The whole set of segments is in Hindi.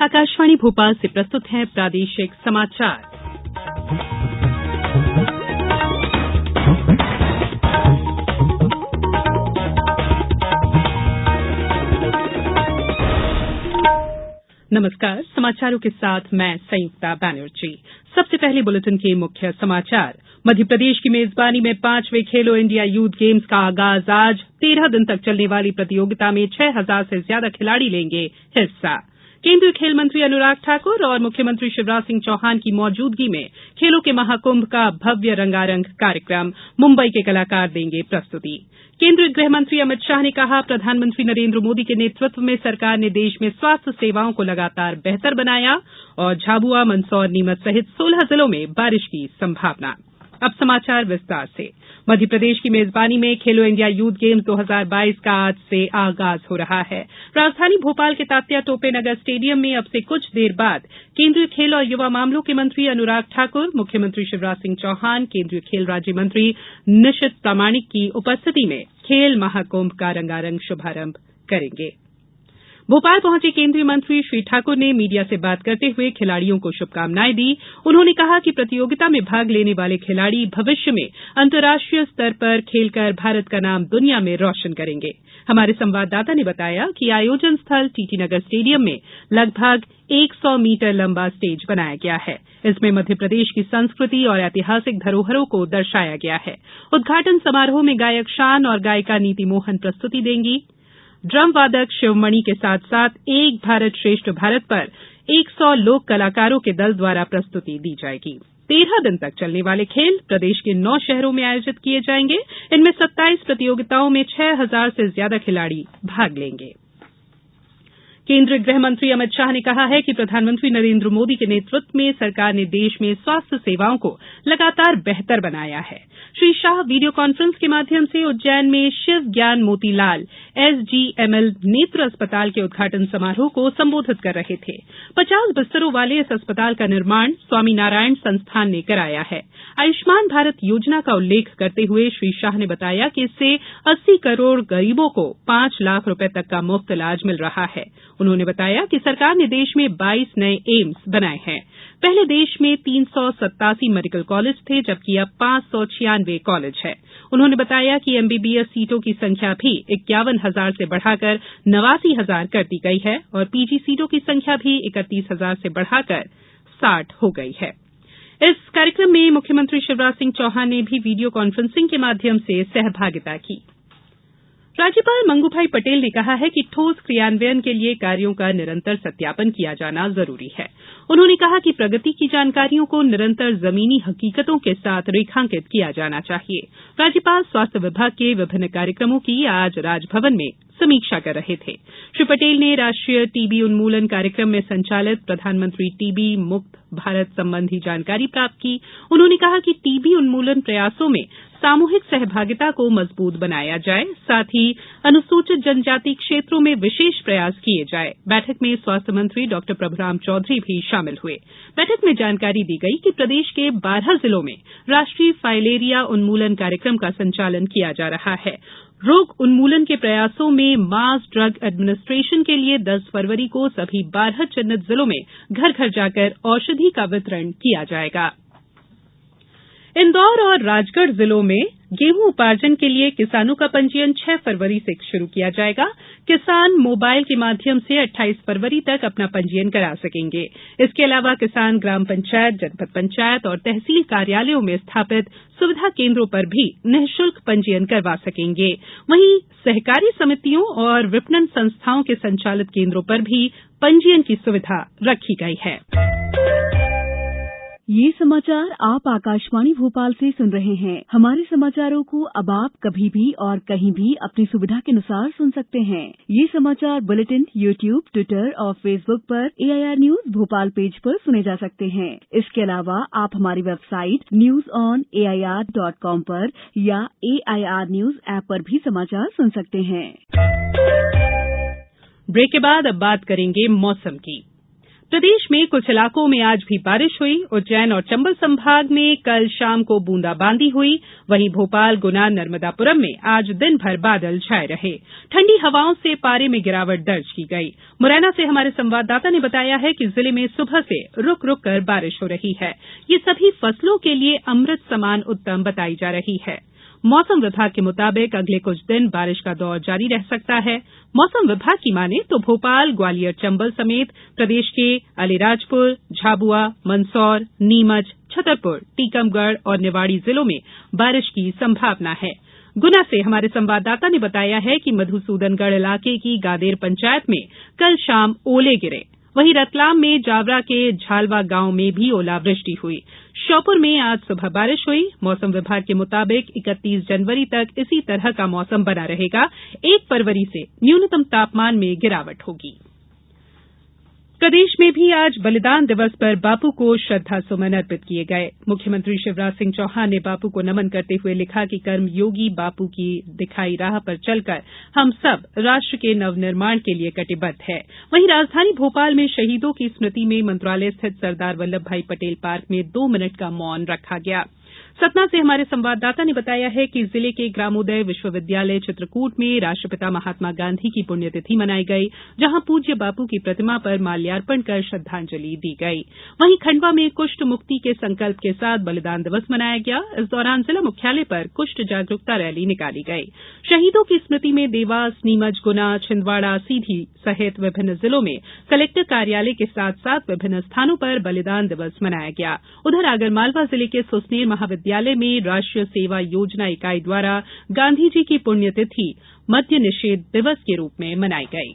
आकाशवाणी भोपाल से प्रस्तुत हैं प्रादेशिक समाचार। नमस्कार, समाचारों के साथ मैं संयुक्ता बैनर्जी। सबसे पहले बुलेटिन के मुख्य समाचार। मध्यप्रदेश की मेजबानी में 5वें खेलो इंडिया यूथ गेम्स का आगाज आज। 13 दिन तक चलने वाली प्रतियोगिता में 6,000 से ज्यादा खिलाड़ी लेंगे हिस्सा। केंद्रीय खेल मंत्री अनुराग ठाकुर और मुख्यमंत्री शिवराज सिंह चौहान की मौजूदगी में खेलों के महाकुंभ का भव्य रंगारंग कार्यक्रम। मुंबई के कलाकार देंगे प्रस्तुति। केंद्रीय गृह मंत्री अमित शाह ने कहा, प्रधानमंत्री नरेंद्र मोदी के नेतृत्व में सरकार ने देश में स्वास्थ्य सेवाओं को लगातार बेहतर बनाया। और झाबुआ, मंदसौर, नीमच सहित 16 जिलों में बारिश की संभावना। अब समाचार विस्तार से। मध्यप्रदेश की मेजबानी में खेलो इंडिया यूथ गेम्स 2022 का आज से आगाज हो रहा है। राजधानी भोपाल के तात्या टोपे नगर स्टेडियम में अब से कुछ देर बाद केंद्रीय खेल और युवा मामलों के मंत्री अनुराग ठाकुर, मुख्यमंत्री शिवराज सिंह चौहान, केंद्रीय खेल राज्य मंत्री निशित प्रामाणिक की उपस्थिति में खेल महाकुंभ का रंगारंग शुभारंभ करेंगे। भोपाल पहुंचे केंद्रीय मंत्री श्री ठाकुर ने मीडिया से बात करते हुए खिलाड़ियों को शुभकामनाएं दी। उन्होंने कहा कि प्रतियोगिता में भाग लेने वाले खिलाड़ी भविष्य में अंतर्राष्ट्रीय स्तर पर खेलकर भारत का नाम दुनिया में रोशन करेंगे। हमारे संवाददाता ने बताया कि आयोजन स्थल टीटी नगर स्टेडियम में लगभग 100 मीटर लंबा स्टेज बनाया गया है। इसमें मध्यप्रदेश की संस्कृति और ऐतिहासिक धरोहरों को दर्शाया गया है। उद्घाटन समारोह में गायक शान और गायिका नीति मोहन प्रस्तुति देंगी। ड्रम वादक शिवमणि के साथ साथ एक भारत श्रेष्ठ भारत पर 100 लोक कलाकारों के दल द्वारा प्रस्तुति दी जाएगी। 13 दिन तक चलने वाले खेल प्रदेश के 9 शहरों में आयोजित किए जाएंगे। इनमें 27 प्रतियोगिताओं में 6,000 से ज्यादा खिलाड़ी भाग लेंगे। केंद्रीय गृह मंत्री अमित शाह ने कहा है कि प्रधानमंत्री नरेंद्र मोदी के नेतृत्व में सरकार ने देश में स्वास्थ्य सेवाओं को लगातार बेहतर बनाया है। श्री शाह वीडियो कॉन्फ्रेंस के माध्यम से उज्जैन में शिव ज्ञान मोतीलाल SGML नेत्र अस्पताल के उद्घाटन समारोह को संबोधित कर रहे थे। 50 बिस्तरों वाले इस अस्पताल का निर्माण स्वामीनारायण संस्थान ने कराया है। आयुष्मान भारत योजना का उल्लेख करते हुए श्री शाह ने बताया कि इससे 80 करोड़ गरीबों को 5 लाख रुपए तक का मुफ्त इलाज मिल रहा है। उन्होंने बताया कि सरकार ने देश में 22 नए एम्स बनाए हैं। पहले देश में 387 मेडिकल कॉलेज थे, जबकि अब 596 कॉलेज है। उन्होंने बताया कि MBBS सीटों की संख्या भी 51,000 से बढ़ाकर 89,000 कर दी गई है और PG सीटों की संख्या भी 31,000 से बढ़ाकर 60 हो गई है। इस कार्यक्रम में मुख्यमंत्री शिवराज सिंह चौहान ने भी वीडियो कॉन्फ्रेंसिंग के माध्यम से सहभागिता की। राज्यपाल मंगूभाई पटेल ने कहा है कि ठोस क्रियान्वयन के लिए कार्यों का निरंतर सत्यापन किया जाना जरूरी है। उन्होंने कहा कि प्रगति की जानकारियों को निरंतर जमीनी हकीकतों के साथ रेखांकित किया जाना चाहिए। राज्यपाल स्वास्थ्य विभाग के विभिन्न कार्यक्रमों की आज राजभवन में समीक्षा कर रहे थे। श्री पटेल ने राष्ट्रीय टीबी उन्मूलन कार्यक्रम में संचालित प्रधानमंत्री टीबी मुक्त भारत संबंधी जानकारी प्राप्त की। उन्होंने कहा कि टीबी उन्मूलन प्रयासों में सामूहिक सहभागिता को मजबूत बनाया जाए, साथ ही अनुसूचित जनजाति क्षेत्रों में विशेष प्रयास किए जाए। बैठक में स्वास्थ्य मंत्री डॉ प्रभुराम चौधरी भी शामिल हुए। बैठक में जानकारी दी गई कि प्रदेश के 12 जिलों में राष्ट्रीय फाइलेरिया उन्मूलन कार्यक्रम का संचालन किया जा रहा है। रोग उन्मूलन के प्रयासों में मास ड्रग एडमिनिस्ट्रेशन के लिए 10 फरवरी को सभी 12 चिन्हित जिलों में घर घर जाकर औषधि का वितरण किया जाएगा। इंदौर और राजगढ़ जिलों में गेहूं उपार्जन के लिए किसानों का पंजीयन 6 फरवरी से शुरू किया जाएगा। किसान मोबाइल के माध्यम से 28 फरवरी तक अपना पंजीयन करा सकेंगे। इसके अलावा किसान ग्राम पंचायत, जनपद पंचायत और तहसील कार्यालयों में स्थापित सुविधा केंद्रों पर भी निःशुल्क पंजीयन करवा सकेंगे। वहीं सहकारी समितियों और विपणन संस्थाओं के संचालित केंद्रों पर भी पंजीयन की सुविधा रखी गई है। ये समाचार आप आकाशवाणी भोपाल से सुन रहे हैं। हमारे समाचारों को अब आप कभी भी और कहीं भी अपनी सुविधा के अनुसार सुन सकते हैं। ये समाचार बुलेटिन YouTube, Twitter और Facebook पर AIR न्यूज भोपाल पेज पर सुने जा सकते हैं। इसके अलावा आप हमारी वेबसाइट newsonair.com पर या AIR न्यूज ऐप पर भी समाचार सुन सकते हैं। ब्रेक के बाद अब बात करेंगे मौसम की। प्रदेश में कुछ इलाकों में आज भी बारिश हुई। उज्जैन और चंबल संभाग में कल शाम को बूंदाबांदी हुई। वहीं भोपाल, गुना, नर्मदापुरम में आज दिन भर बादल छाए रहे। ठंडी हवाओं से पारे में गिरावट दर्ज की गई। मुरैना से हमारे संवाददाता ने बताया है कि जिले में सुबह से रुक रुक कर बारिश हो रही है। ये सभी फसलों के लिए अमृत समान उत्तम बताई जा रही है। मौसम विभाग के मुताबिक अगले कुछ दिन बारिश का दौर जारी रह सकता है। मौसम विभाग की माने तो भोपाल, ग्वालियर, चंबल समेत प्रदेश के अलीराजपुर, झाबुआ, मंदसौर, नीमच, छतरपुर, टीकमगढ़ और निवाड़ी जिलों में बारिश की संभावना है। गुना से हमारे संवाददाता ने बताया है कि मधुसूदनगढ़ इलाके की गादेर पंचायत में कल शाम ओले गिरे। वहीं रतलाम में जावरा के झालवा गांव में भी ओलावृष्टि हुई। श्योपुर में आज सुबह बारिश हुई। मौसम विभाग के मुताबिक 31 जनवरी तक इसी तरह का मौसम बना रहेगा। 1 फरवरी से न्यूनतम तापमान में गिरावट होगी। प्रदेश में भी आज बलिदान दिवस पर बापू को श्रद्धा सुमन अर्पित किए गए। मुख्यमंत्री शिवराज सिंह चौहान ने बापू को नमन करते हुए लिखा कि कर्मयोगी बापू की दिखाई राह पर चलकर हम सब राष्ट्र के नवनिर्माण के लिए कटिबद्ध हैं। वहीं राजधानी भोपाल में शहीदों की स्मृति में मंत्रालय स्थित सरदार वल्लभ भाई पटेल पार्क में 2 मिनट का मौन रखा गया। सतना से हमारे संवाददाता ने बताया है कि जिले के ग्रामोदय विश्वविद्यालय चित्रकूट में राष्ट्रपिता महात्मा गांधी की पुण्यतिथि मनाई गई, जहां पूज्य बापू की प्रतिमा पर माल्यार्पण कर श्रद्धांजलि दी गई। वहीं खंडवा में कुष्ठ मुक्ति के संकल्प के साथ बलिदान दिवस मनाया गया। इस दौरान जिला मुख्यालय पर कुष्ठ जागरूकता रैली निकाली गई। शहीदों की स्मृति में देवास, नीमच, गुना, छिंदवाड़ा, सीधी सहित विभिन्न जिलों में कलेक्टर कार्यालय के साथ साथ विभिन्न स्थानों पर बलिदान दिवस मनाया गया। उधर आगरमालवा जिले के सुसनेर महाविद्यालय में राष्ट्रीय सेवा योजना इकाई द्वारा गांधी जी की पुण्यतिथि मद्य निषेध दिवस के रूप में मनाई गई।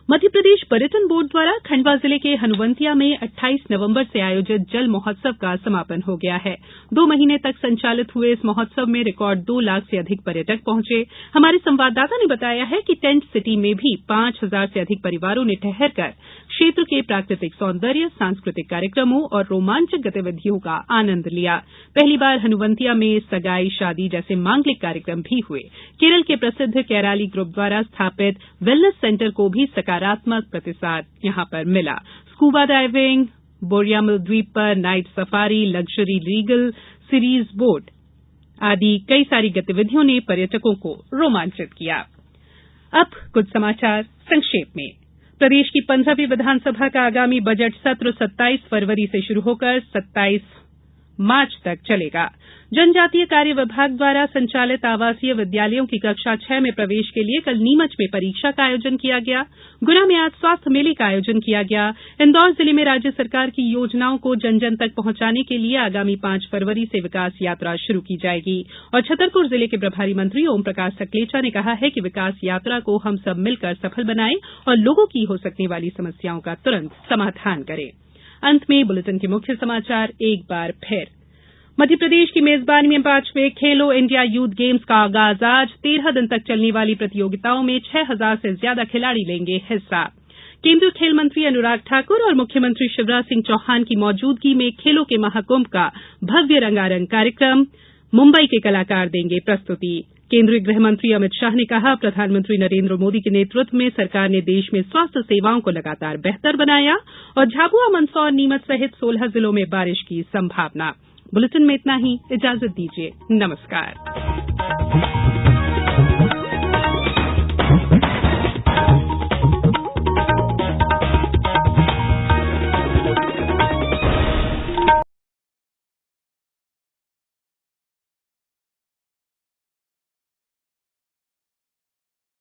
मध्यप्रदेश पर्यटन बोर्ड द्वारा खंडवा जिले के हनुवंतिया में 28 नवंबर से आयोजित जल महोत्सव का समापन हो गया है। 2 महीने तक संचालित हुए इस महोत्सव में रिकॉर्ड 2 लाख से अधिक पर्यटक पहुंचे। हमारे संवाददाता ने बताया है कि टेंट सिटी में भी 5,000 से अधिक परिवारों ने ठहरकर क्षेत्र के प्राकृतिक सौंदर्य, सांस्कृतिक कार्यक्रमों और रोमांचक गतिविधियों का आनंद लिया। पहली बार हनुवंतिया में सगाई, शादी जैसे मांगलिक कार्यक्रम भी हुए। केरल के प्रसिद्ध कैराली ग्रुप द्वारा स्थापित वेलनेस सेंटर को भी सकारात्मक प्रतिसाद यहां पर मिला। स्कूबा डाइविंग, बोरियामल द्वीप पर night safari, luxury Regal series boat आदि कई सारी गतिविधियों ने पर्यटकों को रोमांचित किया। अब कुछ समाचार संक्षेप में। प्रदेश की 15वीं विधानसभा का आगामी बजट सत्र 27 फरवरी से शुरू होकर 27 मार्च तक चलेगा। जनजातीय कार्य विभाग द्वारा संचालित आवासीय विद्यालयों की कक्षा 6 में प्रवेश के लिए कल नीमच में परीक्षा का आयोजन किया गया। गुना में आज स्वास्थ्य मेले का आयोजन किया गया। इंदौर जिले में राज्य सरकार की योजनाओं को जन जन तक पहुंचाने के लिए आगामी 5 फरवरी से विकास यात्रा शुरू की जाएगी। और छतरपुर जिले के प्रभारी मंत्री ओम प्रकाश सकलेचा ने कहा है कि विकास यात्रा को हम सब मिलकर सफल बनाएं और लोगों की हो सकने वाली समस्याओं का तुरंत समाधान करें। अंत में बुलेटिन के मुख्य समाचार एक बार फिर। मध्यप्रदेश की मेजबानी में 5वें खेलो इंडिया यूथ गेम्स का आगाज आज। 13 दिन तक चलने वाली प्रतियोगिताओं में 6,000 से ज्यादा खिलाड़ी लेंगे हिस्सा। केंद्रीय खेल मंत्री अनुराग ठाकुर और मुख्यमंत्री शिवराज सिंह चौहान की मौजूदगी में खेलों के महाकुंभ का भव्य रंगारंग कार्यक्रम। मुंबई के कलाकार देंगे प्रस्तुति। केंद्रीय गृह मंत्री अमित शाह ने कहा, प्रधानमंत्री नरेंद्र मोदी के नेतृत्व में सरकार ने देश में स्वास्थ्य सेवाओं को लगातार बेहतर बनाया। और झाबुआ, मंदसौर, नीमच सहित 16 जिलों में बारिश की संभावना। बुलेटिन में इतना ही। इजाजत दीजिए। नमस्कार।